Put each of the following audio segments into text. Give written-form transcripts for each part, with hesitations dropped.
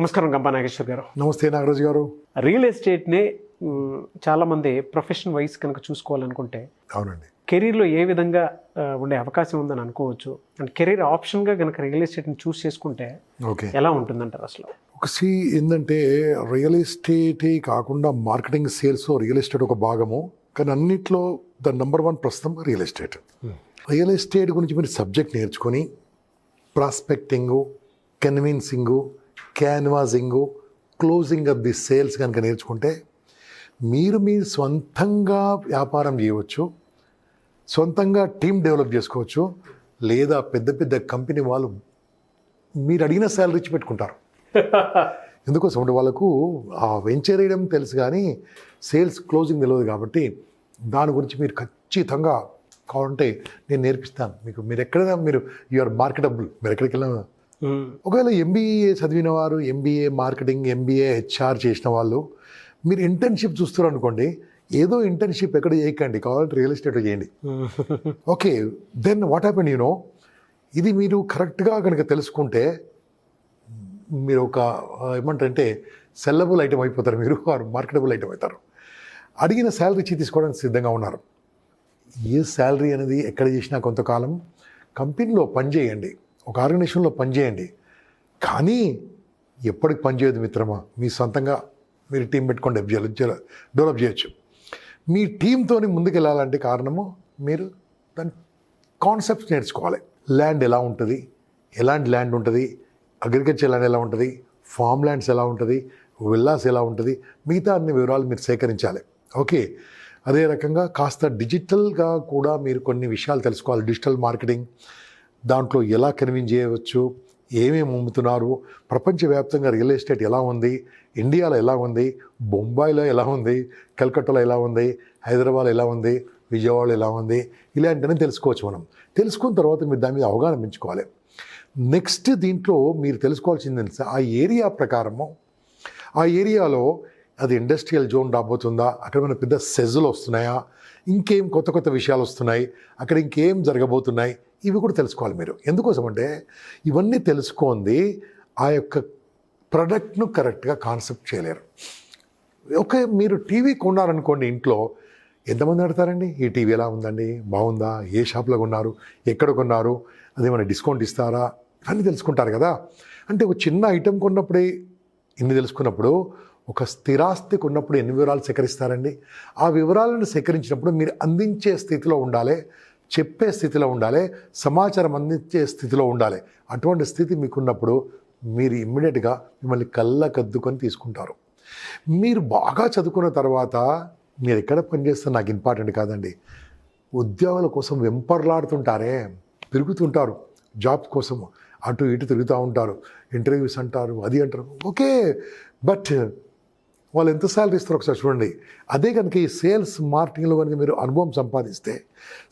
నమస్కారం గంపా నాగేశ్వర్ గారు. నమస్తే నాగరాజు గారు. రియల్ ఎస్టేట్ని చాలామంది ప్రొఫెషన్ వైజ్ కనుక చూసుకోవాలనుకుంటే అవునండి, కెరీర్లో ఏ విధంగా ఉండే అవకాశం ఉందని అనుకోవచ్చు. అండ్ కెరీర్ ఆప్షన్గా కనుక రియల్ ఎస్టేట్ని చూస్ చేసుకుంటే ఓకే, ఎలా ఉంటుందంటారు అసలు? ఒక ఏంటంటే రియల్ ఎస్టేటే కాకుండా మార్కెటింగ్, సేల్స్ రియల్ ఎస్టేట్ ఒక భాగము. కానీ అన్నిట్లో ద నెంబర్ 1 ప్రస్తుతం రియల్ ఎస్టేట్. రియల్ ఎస్టేట్ గురించి మీరు సబ్జెక్ట్ నేర్చుకొని ప్రాస్పెక్టింగు, కన్విన్సింగు, క్యాన్వాసింగు, క్లోజింగ్ ఆఫ్ ది సేల్స్ కనుక నేర్చుకుంటే మీరు సొంతంగా వ్యాపారం చేయవచ్చు, సొంతంగా టీం డెవలప్ చేసుకోవచ్చు, లేదా పెద్ద పెద్ద కంపెనీ వాళ్ళు మీరు అడిగిన శాలరీ ఇచ్చి పెట్టుకుంటారు. ఎందుకోసం అంటే వాళ్ళకు ఆ వెంచర్ వేయడం తెలుసు కానీ సేల్స్ క్లోజింగ్ తెలియదు. కాబట్టి దాని గురించి మీరు ఖచ్చితంగా కావాలంటే నేను నేర్పిస్తాను మీకు. మీరు ఎక్కడైనా యూఆర్ మార్కెటబుల్. మీరు ఎక్కడికి వెళ్ళినా ఒకవేళ ఎంబీఏ చదివిన వారు, ఎంబీఏ మార్కెటింగ్, ఎంబీఏ హెచ్ఆర్ చేసిన వాళ్ళు మీరు ఇంటర్న్షిప్ చూస్తారు అనుకోండి, ఏదో ఇంటర్న్షిప్ ఎక్కడ చేయకండి, కావాలంటే రియల్ ఎస్టేట్లో చేయండి. ఓకే, దెన్ వాట్ హ్యాపెన్ ఇది మీరు కరెక్ట్గా కనుక తెలుసుకుంటే మీరు ఒక ఏమంటారంటే సెల్లబుల్ ఐటమ్ అయిపోతారు, మీరు మార్కెటబుల్ ఐటమ్ అవుతారు. అడిగిన శాలరీ ఇచ్చి తీసుకోవడానికి సిద్ధంగా ఉన్నారు. ఏ శాలరీ అనేది ఎక్కడ చేసినా కొంతకాలం కంపెనీలో పనిచేయండి, ఒక ఆర్గనైజేషన్లో పనిచేయండి, కానీ ఎప్పటికి పనిచేయదు మిత్రమా. మీ సొంతంగా మీరు టీం పెట్టుకొని డెవలప్ చేయొచ్చు. మీ టీంతో ముందుకు వెళ్ళాలంటే కారణము మీరు దాని కాన్సెప్ట్స్ నేర్చుకోవాలి. ల్యాండ్ ఎలా ఉంటుంది, ఎలాంటి ల్యాండ్ ఉంటుంది, అగ్రికల్చర్ ల్యాండ్ ఎలా ఉంటుంది, ఫామ్ ల్యాండ్స్ ఎలా ఉంటుంది, విల్లాస్ ఎలా ఉంటుంది, మిగతా అన్ని వివరాలు మీరు సేకరించాలి. ఓకే, అదే రకంగా కాస్త డిజిటల్గా కూడా మీరు కొన్ని విషయాలు తెలుసుకోవాలి. డిజిటల్ మార్కెటింగ్, దాంట్లో ఎలా కన్విన్స్ చేయవచ్చు, ఏమేమి అమ్ముతున్నారు, ప్రపంచవ్యాప్తంగా రియల్ ఎస్టేట్ ఎలా ఉంది, ఇండియాలో ఎలా ఉంది, బొంబాయిలో ఎలా ఉంది, కలకత్తాలో ఎలా ఉంది, హైదరాబాద్ ఎలా ఉంది, విజయవాడలో ఎలా ఉంది, ఇలాంటివన్నీ తెలుసుకోవచ్చు. మనం తెలుసుకున్న తర్వాత మీరు దాని మీద అవగాహన పెంచుకోవాలి. నెక్స్ట్ దీంట్లో మీరు తెలుసుకోవాల్సింది తెలుసా, ఆ ఏరియా ప్రకారము, ఆ ఏరియాలో అది ఇండస్ట్రియల్ జోన్ రాబోతుందా, అక్కడ మన పెద్ద సెజ్లు వస్తున్నాయా, ఇంకేం కొత్త కొత్త విషయాలు వస్తున్నాయి, అక్కడ ఇంకేం జరగబోతున్నాయి, ఇవి కూడా తెలుసుకోవాలి మీరు. ఎందుకోసం అంటే ఇవన్నీ తెలుసుకుంది ఆ యొక్క ప్రొడక్ట్ను కరెక్ట్గా కాన్సెప్ట్ చేయలేరు. ఓకే, మీరు టీవీ కొన్నారనుకోండి, ఇంట్లో ఎంతమంది ఆడతారండి, ఈ టీవీ ఎలా ఉందండి, బాగుందా, ఏ షాప్లో కొన్నారు, ఎక్కడ కొన్నారు, అదేమైనా డిస్కౌంట్ ఇస్తారా, ఇవన్నీ తెలుసుకుంటారు కదా. అంటే ఒక చిన్న ఐటెం కొన్నప్పుడే ఇన్ని తెలుసుకున్నప్పుడు ఒక స్థిరాస్తి కొన్నప్పుడు ఎన్ని వివరాలు సేకరిస్తారండి. ఆ వివరాలను సేకరించినప్పుడు మీరు అందించే స్థితిలో ఉండాలి, చెప్పే స్థితిలో ఉండాలి, సమాచారం అందించే స్థితిలో ఉండాలి. అటువంటి స్థితి మీకున్నప్పుడు మీరు ఇమ్మీడియట్గా మిమ్మల్ని కళ్ళకద్దుకొని తీసుకుంటారు. మీరు బాగా చదువుకున్న తర్వాత మీరు ఎక్కడ పనిచేస్తే నాకు ఇంపార్టెంట్ కాదండి. ఉద్యోగాల కోసం వెంపర్లాడుతుంటారే, తిరుగుతుంటారు జాబ్ కోసం, అటు ఇటు తిరుగుతూ ఉంటారు, ఇంటర్వ్యూస్ అంటారు, అది అంటారు. ఓకే, బట్ వాళ్ళు ఎంత శాలరీ ఇస్తారో ఒకసారి చూడండి. అదే కనుక ఈ సేల్స్ మార్కెటింగ్లో కనుక మీరు అనుభవం సంపాదిస్తే,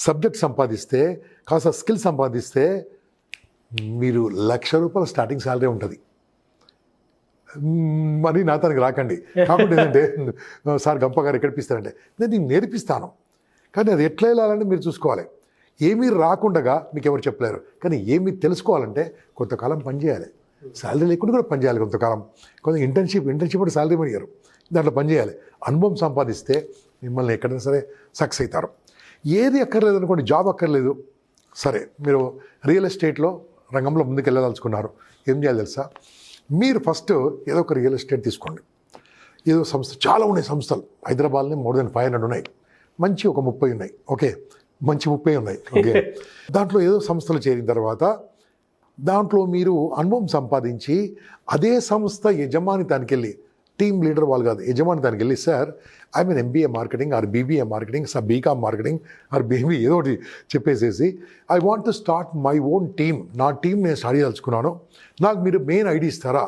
సబ్జెక్ట్ సంపాదిస్తే, కాస్త స్కిల్ సంపాదిస్తే మీరు ₹1,00,000 స్టార్టింగ్ శాలరీ ఉంటుంది. మరి నా తనకి రాకండి. కాకుండా ఏంటంటే సార్ గంప గారు ఎక్కడ ఇప్పిస్తారంటే నేను నేర్పిస్తాను, కానీ అది ఎట్లా వెళ్ళాలంటే మీరు చూసుకోవాలి. ఏమీ రాకుండగా మీకు ఎవరు చెప్పలేరు, కానీ ఏమీ తెలుసుకోవాలంటే కొంతకాలం పనిచేయాలి. శాలరీ లేకుండా కూడా పనిచేయాలి కొంతకాలం. కొంత ఇంటర్న్షిప్ కూడా శాలరీ అడిగారు, దాంట్లో పనిచేయాలి. అనుభవం సంపాదిస్తే మిమ్మల్ని ఎక్కడైనా సరే సక్సెస్ అవుతారు. ఏది అక్కర్లేదు అనుకోండి, జాబ్ అక్కర్లేదు, సరే మీరు రియల్ ఎస్టేట్లో రంగంలో ముందుకు వెళ్ళదలుచుకున్నారు, ఏం చేయాలి తెలుసా, మీరు ఫస్ట్ ఏదో ఒక రియల్ ఎస్టేట్ తీసుకోండి. ఏదో సంస్థ, చాలా ఉన్నాయి సంస్థలు, హైదరాబాద్లో more than 500 ఉన్నాయి, మంచి ఒక 30 ఉన్నాయి. ఓకే, మంచి 30 ఉన్నాయి. ఓకే, దాంట్లో ఏదో సంస్థలు చేరిన తర్వాత దాంట్లో మీరు అనుభవం సంపాదించి అదే సంస్థ యజమానితానికి వెళ్ళి, టీమ్ లీడర్ వాళ్ళు కాదు, యజమానితానికి వెళ్ళి, sir I mean MBA marketing or BBA marketing, sir BCom marketing or BB ఏదో ఒకటి చెప్పేసేసి, I want to start my own team, నా టీం నేను స్టార్ట్ చేయదలుచుకున్నాను, నాకు మీరు మెయిన్ ఐడి ఇస్తారా.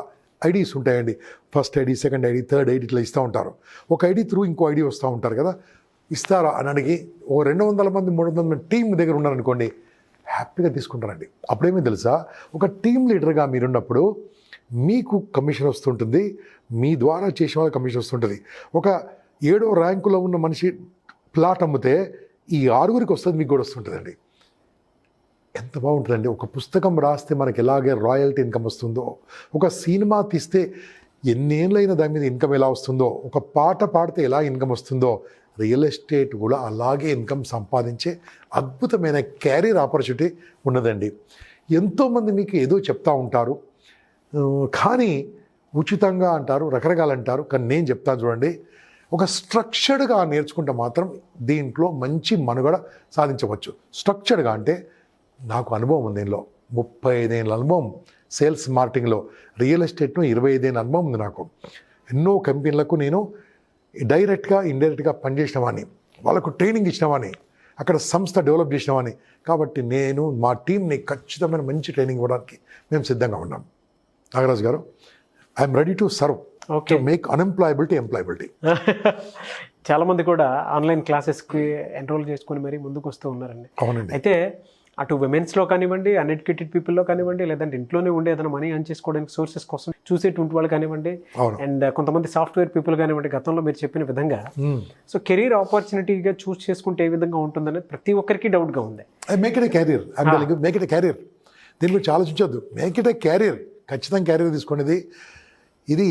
ఐడీస్ ఉంటాయండి, first ID, second ID, third ID, ఇట్లా ఇస్తూ ఉంటారు. ఒక ఐడి త్రూ ఇంకో ఐడి వస్తూ ఉంటారు కదా, ఇస్తారా అని అడిగి ఓ 200 మంది 300 మంది టీం దగ్గర ఉన్నారనుకోండి, హ్యాపీగా తీసుకుంటారండి. అప్పుడేమీ తెలుసా, ఒక టీం లీడర్గా మీరున్నప్పుడు మీకు కమిషన్ వస్తుంటుంది, మీ ద్వారా చేసే వాళ్ళకి కమిషన్ వస్తుంటుంది. ఒక 7వ ర్యాంకులో ఉన్న మనిషి ప్లాట్ అమ్మితే ఈ 6గురికి వస్తుంది, మీకు కూడా వస్తుంటుందండి. ఎంత బాగుంటుందండి. ఒక పుస్తకం రాస్తే మనకి ఎలాగే రాయల్టీ ఇన్కమ్ వస్తుందో, ఒక సినిమా తీస్తే ఎన్నేళ్ళైనా దాని మీద ఇన్కమ్ ఎలా వస్తుందో, ఒక పాట పాడితే ఎలా ఇన్కమ్ వస్తుందో, రియల్ ఎస్టేట్ కూడా అలాగే ఇన్కమ్ సంపాదించే అద్భుతమైన క్యారియర్ ఆపర్చునిటీ ఉన్నదండి. ఎంతోమంది మీకు ఏదో చెప్తా ఉంటారు, కానీ ఉచితంగా అంటారు, రకరకాలు అంటారు. కానీ నేను చెప్తాను చూడండి, ఒక స్ట్రక్చర్డ్గా నేర్చుకుంటే మాత్రం దీంట్లో మంచి మనుగడ సాధించవచ్చు. స్ట్రక్చర్డ్గా అంటే నాకు అనుభవం ఉంది దీనిలో, 35 ఏళ్ళ అనుభవం సేల్స్ మార్కెటింగ్లో. రియల్ ఎస్టేట్ను 25 ఏళ్ళ అనుభవం ఉంది నాకు. ఎన్నో కంపెనీలకు నేను డైరెక్ట్గా ఇండైరెక్ట్గా పనిచేసిన వాడిని, వాళ్ళకు ట్రైనింగ్ ఇచ్చిన వాడిని, అక్కడ సంస్థ డెవలప్ చేసిన వాడిని. కాబట్టి నేను మా టీంని ఖచ్చితమైన మంచి ట్రైనింగ్ ఇవ్వడానికి మేము సిద్ధంగా ఉన్నాం. Nagaraju garu, I'm ready to serve, to make unemployability employability. చాలామంది కూడా ఆన్లైన్ క్లాసెస్కి ఎన్రోల్ చేసుకొని మరీ ముందుకు వస్తూ ఉన్నారండి. అవునండి. అయితే అటు విమెన్స్లో కానివ్వండి, అన్ఎడ్యుకేటెడ్ పీపుల్లో కానివ్వండి, లేదంటే ఇంట్లోనే ఉండే ఏదైనా మనీ ఎర్న్ చేసుకోవడానికి సోర్సెస్ కోసం చూసేటువంటి వాళ్ళు కానివ్వండి, అండ్ కొంతమంది సాఫ్ట్వేర్ పీపుల్ కానివ్వండి, గతంలో మీరు చెప్పిన విధంగా సో కెరీర్ ఆపర్చునిటీగా చూస్ చేసుకుంటే ఏ విధంగా ఉంటుందనేది ప్రతి ఒక్కరికి డౌట్గా ఉంది. Make it A carrier, make it A carrier. దీని గురించి ఆలోచించొద్దు, మేక్ ఇట్ ఏ క్యారియర్. ఖచ్చితంగా క్యారియర్ తీసుకునేది ఇది.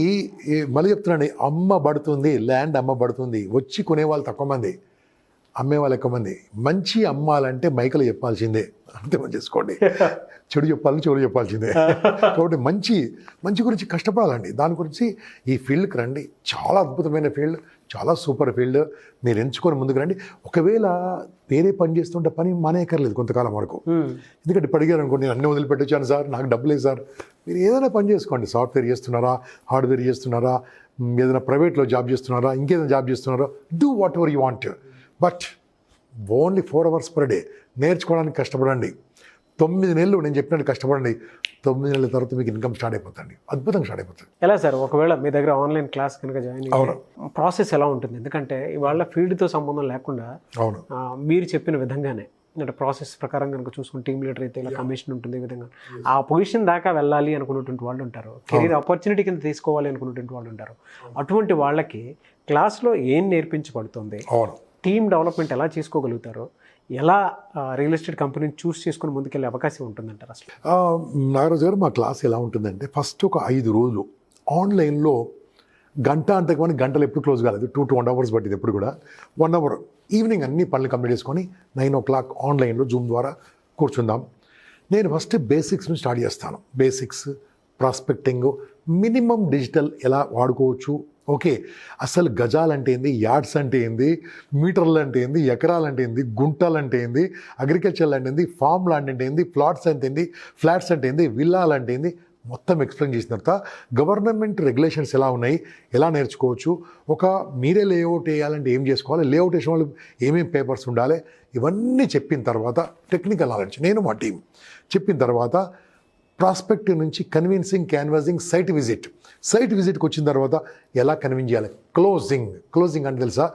మళ్ళీ చెప్తున్నాండి, అమ్మబడుతుంది, ల్యాండ్ అమ్మబడుతుంది. వచ్చి కొనేవాళ్ళు తక్కువ మంది, అమ్మేవాళ్ళు ఎక్కువ మంది. మంచి అమ్మాలంటే మైకలు చెప్పాల్సిందే, అర్థం చేసుకోండి. చెడు చెప్పాలని చెడు చెప్పాల్సిందే. కాబట్టి మంచి గురించి కష్టపడాలండి. దాని గురించి ఈ ఫీల్డ్కి రండి. చాలా అద్భుతమైన ఫీల్డ్, చాలా సూపర్ ఫీల్డ్. మీరు ఎంచుకొని ముందుకు రండి. ఒకవేళ వేరే పని చేస్తుంటే పని మానేయక్కర్లేదు కొంతకాలం వరకు. ఎందుకంటే ఇప్పుడు అడిగారు అనుకోండి, నేను అన్నీ వదిలిపెట్టొచ్చాను సార్, నాకు డబ్బు లేదు సార్. మీరు ఏదైనా పని చేసుకోండి. సాఫ్ట్వేర్ చేస్తున్నారా, హార్డ్వేర్ చేస్తున్నారా, ఏదైనా ప్రైవేట్లో జాబ్ చేస్తున్నారా, ఇంకేదైనా జాబ్ చేస్తున్నారా, do what ever you want. But only 4 hours per day నేర్చుకోవడానికి కష్టపడండి. 9 నెలలు నేను చెప్పినట్టు కష్టపడండి. 9 నెలల తర్వాత మీకు ఇన్కమ్ స్టార్ట్ అయిపోతుంది, అద్భుతంగా స్టార్ట్ అయిపోతుంది. ఎలా సార్, ఒకవేళ మీ దగ్గర ఆన్లైన్ క్లాస్ కనుక జాయిన్ అయితే ప్రాసెస్ ఎలా ఉంటుంది? ఎందుకంటే ఇవాళ ఫీల్డ్తో సంబంధం లేకుండా అవును, మీరు చెప్పిన విధంగానే అంటే ప్రాసెస్ ప్రకారం కనుక చూసుకుని టీమ్ లీడర్ అయితే ఇలా కమిషన్ ఉంటుంది, ఈ విధంగా ఆ పొజిషన్ దాకా వెళ్ళాలి అనుకున్నటువంటి వాళ్ళు ఉంటారు, కెరీర్ ఆపర్చునిటీ కింద తీసుకోవాలి అనుకున్నటువంటి వాళ్ళు ఉంటారు. అటువంటి వాళ్ళకి క్లాస్లో ఏం నేర్పించబడుతుంది, టీమ్ డెవలప్మెంట్ ఎలా చేసుకోగలుగుతారో, ఎలా రియల్ ఎస్టేట్ కంపెనీని చూస్ చేసుకుని ముందుకెళ్ళే అవకాశం ఉంటుందంటారు అసలు? నాగరాజు గారు, మా క్లాస్ ఎలా ఉంటుందంటే ఫస్ట్ ఒక 5 రోజులు ఆన్లైన్లో గంట అంతకుమని గంటలు ఎప్పుడు క్లోజ్ కాలేదు. 2-2.5 hours పట్టింది ఎప్పుడు కూడా. 1 hour ఈవినింగ్ అన్ని పనులు కంప్లీట్ చేసుకొని 9 o'clock ఆన్లైన్లో జూమ్ ద్వారా కూర్చుందాం. నేను ఫస్ట్ బేసిక్స్ నుంచి స్టార్ట్ చేస్తాను. బేసిక్స్, ప్రాస్పెక్టింగ్, మినిమం డిజిటల్ ఎలా వాడుకోవచ్చు, ఓకే, అసలు గజాలు అంటే ఏంది, యార్డ్స్ అంటే ఏంది, మీటర్లు అంటే ఏంది, ఎకరాలు అంటే ఏంది, గుంటలు అంటే ఏంది, అగ్రికల్చర్ అంటే ఏంది, ఫామ్ ల్యాండ్ అంటే ఏంది, ప్లాట్స్ అంటే ఏంది, ఫ్లాట్స్ అంటే ఏంది, విల్లాలు అంటే ఏంది, మొత్తం ఎక్స్ప్లెయిన్ చేసిన తర్వాత గవర్నమెంట్ రెగ్యులేషన్స్ ఎలా ఉన్నాయి, ఎలా నేర్చుకోవచ్చు, ఒక మీరే లేఅవుట్ వేయాలంటే ఏం చేసుకోవాలి, లేఅవుట్ వేసిన వాళ్ళు ఏమేమి పేపర్స్ ఉండాలి, ఇవన్నీ చెప్పిన తర్వాత టెక్నికల్ నాలెడ్జ్ నేను మా టీం చెప్పిన తర్వాత ప్రాస్పెక్టివ్ నుంచి కన్విన్సింగ్, క్యాన్వాసింగ్, సైట్ విజిట్కి వచ్చిన తర్వాత ఎలా కన్విన్స్ చేయాలి, క్లోజింగ్ అంటే తెలుసా,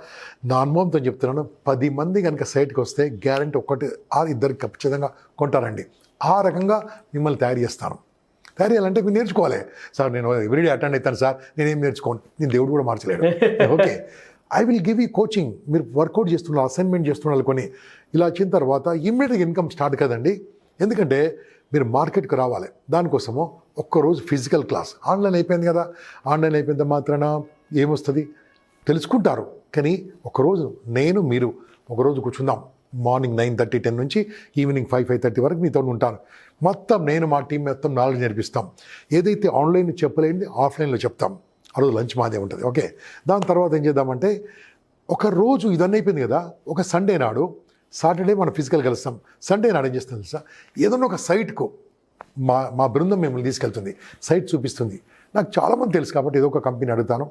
నా అనుభవంతో చెప్తున్నాను. 10 మంది కనుక సైట్కి వస్తే గ్యారంటీ 1-2 ఖచ్చితంగా కొంటారండి. ఆ రకంగా మిమ్మల్ని తయారు చేస్తాను. తయారు చేయాలంటే మీరు నేర్చుకోవాలి. సార్ నేను ఎవ్రీడే అటెండ్ అవుతాను సార్, నేనేం నేర్చుకోను, నేను దేవుడు కూడా మార్చలేడు. Okay, I will give you coaching. మీరు వర్కౌట్ చేస్తున్నారు, అసైన్మెంట్ చేస్తున్నారు కొని, ఇలా వచ్చిన తర్వాత ఇమ్మీడియట్గా ఇన్కమ్ స్టార్ట్ కదండి. ఎందుకంటే మీరు మార్కెట్కి రావాలి. దానికోసము ఒక్కరోజు ఫిజికల్ క్లాస్. ఆన్లైన్ అయిపోయింది కదా, ఆన్లైన్ అయిపోయిన మాత్రాన ఏమొస్తుంది తెలుసుకుంటారు. కానీ ఒకరోజు మీరు ఒకరోజు కూర్చుందాం. మార్నింగ్ 9:30, 10 నుంచి ఈవినింగ్ 5-5:30 వరకు మీతో ఉంటాను. మొత్తం నేను మా టీం మొత్తం నాలెడ్జ్ నేర్పిస్తాం. ఏదైతే ఆన్లైన్ చెప్పలేనిది ఆఫ్లైన్లో చెప్తాం. ఆ రోజు లంచ్ మాదే ఉంటుంది. ఓకే, దాని తర్వాత ఏం చేద్దామంటే ఒక రోజు ఇదన్నీ అయిపోయింది కదా, ఒక సండే నాడు, సాటర్డే మనం ఫిజికల్ కలుస్తాం, సండే నాడు ఏం చేస్తాం తెలుసా, ఏదన్నా ఒక సైట్కు మా బృందం మిమ్మల్ని తీసుకెళ్తుంది, సైట్ చూపిస్తుంది. నాకు చాలామంది తెలుసు కాబట్టి ఏదో ఒక కంపెనీ అడుగుతాను,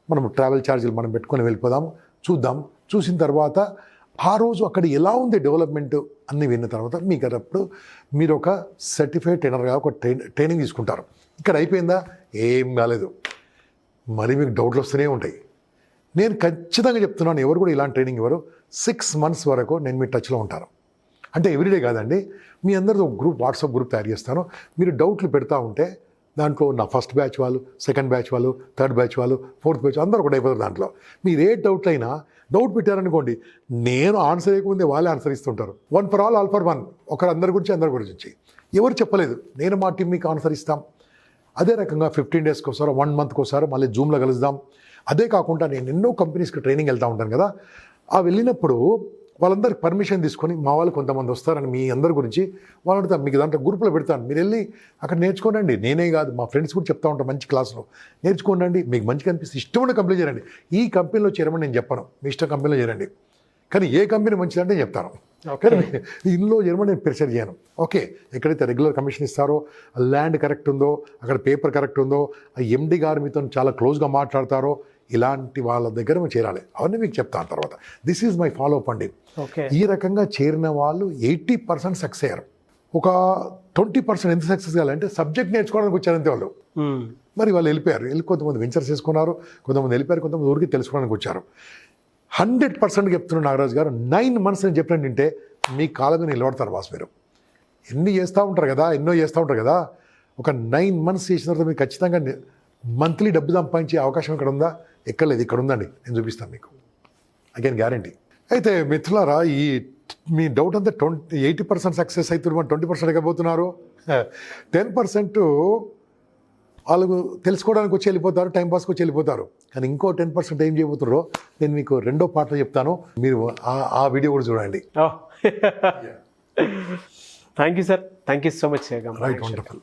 మనం ట్రావెల్ ఛార్జీలు మనం పెట్టుకొని వెళ్ళిపోదాము, చూసిన తర్వాత ఆ రోజు అక్కడ ఎలా ఉంది డెవలప్మెంట్ అన్నీ విన్న తర్వాత మీకు మీరు ఒక సర్టిఫైడ్ ట్రైనర్గా ఒక ట్రైనింగ్ తీసుకుంటారు. ఇక్కడ అయిపోయిందా, ఏం కాలేదు, మరి మీకు డౌట్లు వస్తూనే ఉంటాయి. నేను ఖచ్చితంగా చెప్తున్నాను, ఎవరు కూడా ఇలాంటి ట్రైనింగ్ ఇవ్వరు. 6 months వరకు నేను మీ టచ్లో ఉంటాను. అంటే ఎవ్రీడే కాదండి, మీ అందరితో ఒక వాట్సాప్ గ్రూప్ తయారు చేస్తాను. మీరు డౌట్లు పెడతా ఉంటే దాంట్లో నా ఫస్ట్ బ్యాచ్ వాళ్ళు, సెకండ్ బ్యాచ్ వాళ్ళు, థర్డ్ బ్యాచ్ వాళ్ళు, ఫోర్త్ బ్యాచ్ అందరూ కూడా అయిపోతారు. దాంట్లో మీరు ఏ డౌట్లు అయినా డౌట్ పెట్టారనుకోండి, నేను ఆన్సర్ చేయకముందే వాళ్ళే ఆన్సర్ ఇస్తుంటారు. 1 for all, all for one. ఒకరు అందరి గురించి ఎవరు చెప్పలేదు, నేను మా టీం మీకు ఆన్సర్ ఇస్తాం. అదే రకంగా 15 daysకి ఒకసారి, 1 monthకి ఒకసారి మళ్ళీ జూమ్లో కలుద్దాం. అదే కాకుండా నేను ఎన్నో కంపెనీస్కి ట్రైనింగ్ వెళ్తూ ఉంటాను కదా, ఆ వెళ్ళినప్పుడు వాళ్ళందరికి పర్మిషన్ తీసుకొని మా వాళ్ళు కొంతమంది వస్తారని మీ అందరి గురించి వాళ్ళు అడుగుతాను, మీకు దాంట్లో గ్రూప్లో పెడతాను, మీరు వెళ్ళి అక్కడ నేర్చుకోనండి. నేనే కాదు, మా ఫ్రెండ్స్ కూడా చెప్తా ఉంటాను, మంచి క్లాస్లో నేర్చుకోండి, మీకు మంచిగా అనిపిస్తే ఇష్టమైన కంపెనీ చేరండి. ఈ కంపెనీలో చేరమని నేను చెప్పను, మీ ఇష్టం కంపెనీలో చేరండి, కానీ ఏ కంపెనీ మంచిదంటే చెప్తాను. కానీ ఇందులో చేరమని నేను ప్రిఫర్ చేయను. ఓకే, ఎక్కడైతే రెగ్యులర్ కమిషన్ ఇస్తారో, ల్యాండ్ కరెక్ట్ ఉందో, అక్కడ పేపర్ కరెక్ట్ ఉందో, ఆ ఎండి గారు మీతో చాలా క్లోజ్గా మాట్లాడతారో, ఇలాంటి వాళ్ళ దగ్గర మేము చేరాలి. అవన్నీ మీకు చెప్తాను తర్వాత. This is my follow up అండి. ఈ రకంగా చేరిన వాళ్ళు 80% సక్సెస్ అయ్యారు. ఒక 20% ఎంత సక్సెస్ కావాలంటే సబ్జెక్ట్ నేర్చుకోవడానికి వచ్చారంతే వాళ్ళు. మరి వాళ్ళు వెళ్ళిపోయారు, కొంతమంది వెంచర్స్ చేసుకున్నారు, కొంతమంది వెళ్ళిపోయారు, కొంతమంది ఊరికి తెలుసుకోవడానికి వచ్చారు. 100% చెప్తున్నారు నాగరాజు గారు, 9 months నేను చెప్పినట్టుంటే మీ కాలంగా నిలబడతారు బాస్. మీరు ఎన్నో చేస్తూ ఉంటారు కదా, ఒక 9 months చేసిన తర్వాత మీరు ఖచ్చితంగా మంత్లీ డబ్బు సంపాదించే అవకాశం ఇక్కడ ఉందా? ఎక్కడ లేదు, ఇక్కడ ఉందండి, నేను చూపిస్తాను మీకు, ఐ కెన్ గ్యారంటీ. అయితే మిత్రులారా, ఈ మీ డౌట్ అంతా 80% సక్సెస్ అవుతున్నారు, 20% ఎక్కబోతున్నారు. 10% వాళ్ళు తెలుసుకోవడానికి వచ్చి వెళ్ళిపోతారు, టైంపాస్కి వచ్చి వెళ్ళిపోతారు. కానీ ఇంకో 10% ఏం చేయబోతున్నారో నేను మీకు రెండో పార్ట్లో చెప్తాను, మీరు ఆ వీడియో కూడా చూడండి. Thank you sir, thank you so much. Right, wonderful.